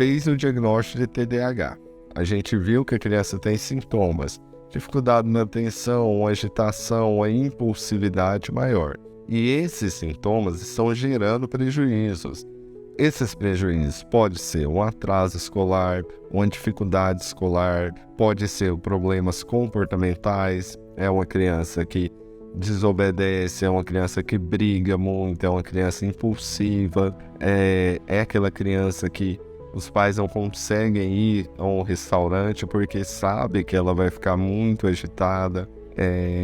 fez o diagnóstico de TDAH. A gente viu que a criança tem sintomas, dificuldade na atenção, agitação, a impulsividade maior. E esses sintomas estão gerando prejuízos. Esses prejuízos pode ser um atraso escolar, uma dificuldade escolar, pode ser problemas comportamentais, é uma criança que desobedece, é uma criança que briga muito, é uma criança impulsiva, é aquela criança que os pais não conseguem ir a um restaurante porque sabe que ela vai ficar muito agitada,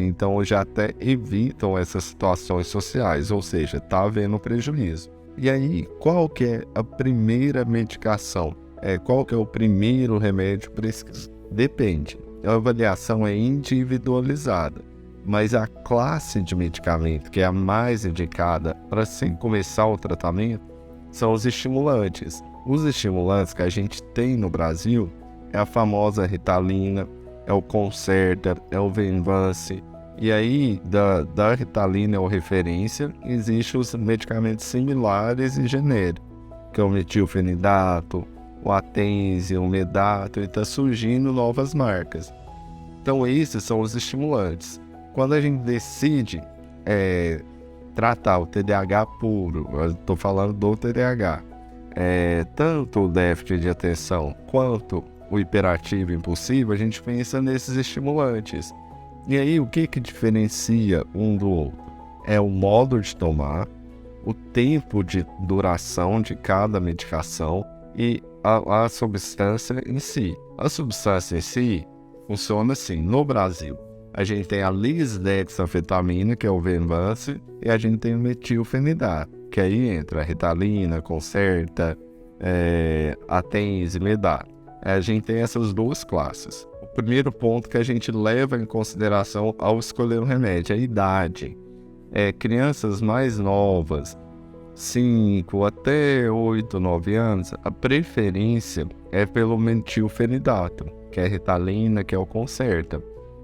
então já até evitam essas situações sociais, ou seja, está havendo prejuízo. E aí, qual que é a primeira medicação? Qual que é o primeiro remédio para isso? Depende. A avaliação é individualizada, mas a classe de medicamento que é a mais indicada para se começar o tratamento são os estimulantes. Os estimulantes que a gente tem no Brasil é a famosa Ritalina, é o Concerta, é o Venvance. E aí, da Ritalina é a referência, existem os medicamentos similares e genéricos, que é o metilfenidato, o Atenze, o Medato, e está surgindo novas marcas. Então, esses são os estimulantes. Quando a gente decide tratar o TDAH puro, eu estou falando do TDAH, tanto o déficit de atenção quanto o hiperativo impulsivo, a gente pensa nesses estimulantes. E aí, o que diferencia um do outro? É o modo de tomar, o tempo de duração de cada medicação e a substância em si. A substância em si funciona assim, no Brasil. A gente tem a lisdexanfetamina, que é o Venvance, e a gente tem o metilfenidato, que aí entra a Ritalina, Concerta, Atenze e Medato. A gente tem essas duas classes. O primeiro ponto que a gente leva em consideração ao escolher o remédio é a idade. Crianças mais novas, 5 até 8, 9 anos, a preferência é pelo metilfenidato, que é a Ritalina, que é o Concerta.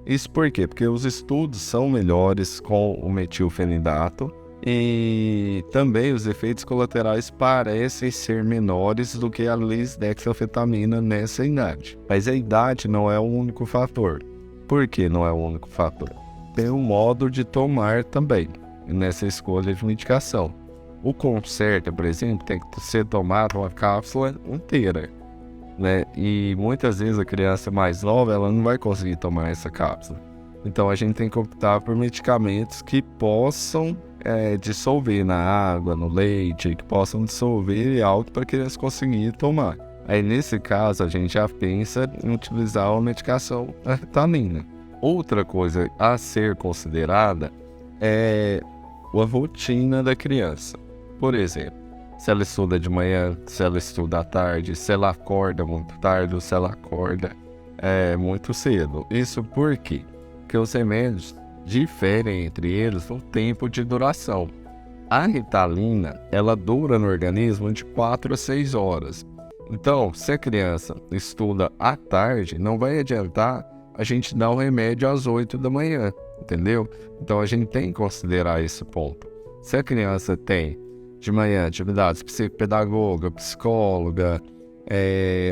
Isso por quê? Porque os estudos são melhores com o metilfenidato e também os efeitos colaterais parecem ser menores do que a lisdexanfetamina nessa idade. Mas a idade não é o único fator. Por que não é o único fator? Tem um modo de tomar também nessa escolha de medicação. O Concerta, por exemplo, tem que ser tomado uma cápsula inteira, né? E muitas vezes a criança mais nova ela não vai conseguir tomar essa cápsula. Então a gente tem que optar por medicamentos que possam dissolver na água, no leite, que possam dissolver algo para a criança conseguir tomar. Aí nesse caso a gente já pensa em utilizar uma medicação a Ritalina. Outra coisa a ser considerada é a rotina da criança. Por exemplo, se ela estuda de manhã, se ela estuda à tarde, se ela acorda muito tarde ou se ela acorda muito cedo. Isso por quê? Porque os remédios diferem entre eles no tempo de duração. A Ritalina, ela dura no organismo de 4 a 6 horas. Então, se a criança estuda à tarde, não vai adiantar a gente dar o remédio às 8 da manhã, entendeu? Então, a gente tem que considerar esse ponto. Se a criança tem de manhã atividades psicopedagoga, psicóloga,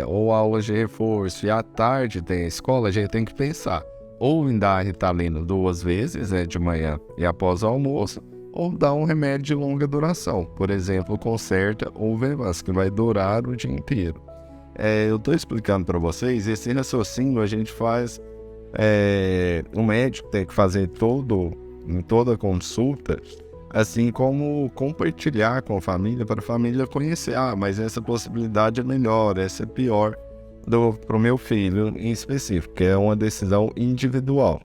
ou aulas de reforço, e à tarde tem a escola, a gente tem que pensar ou em dar a Ritalina 2 vezes, de manhã e após o almoço, ou dar um remédio de longa duração, por exemplo, o Concerta ou o Venvance, que vai durar o dia inteiro. Eu estou explicando para vocês, esse raciocínio a gente faz, o médico tem que fazer em toda consulta, assim como compartilhar com a família, para a família conhecer, mas essa possibilidade é melhor, essa é pior para o meu filho em específico, que é uma decisão individual.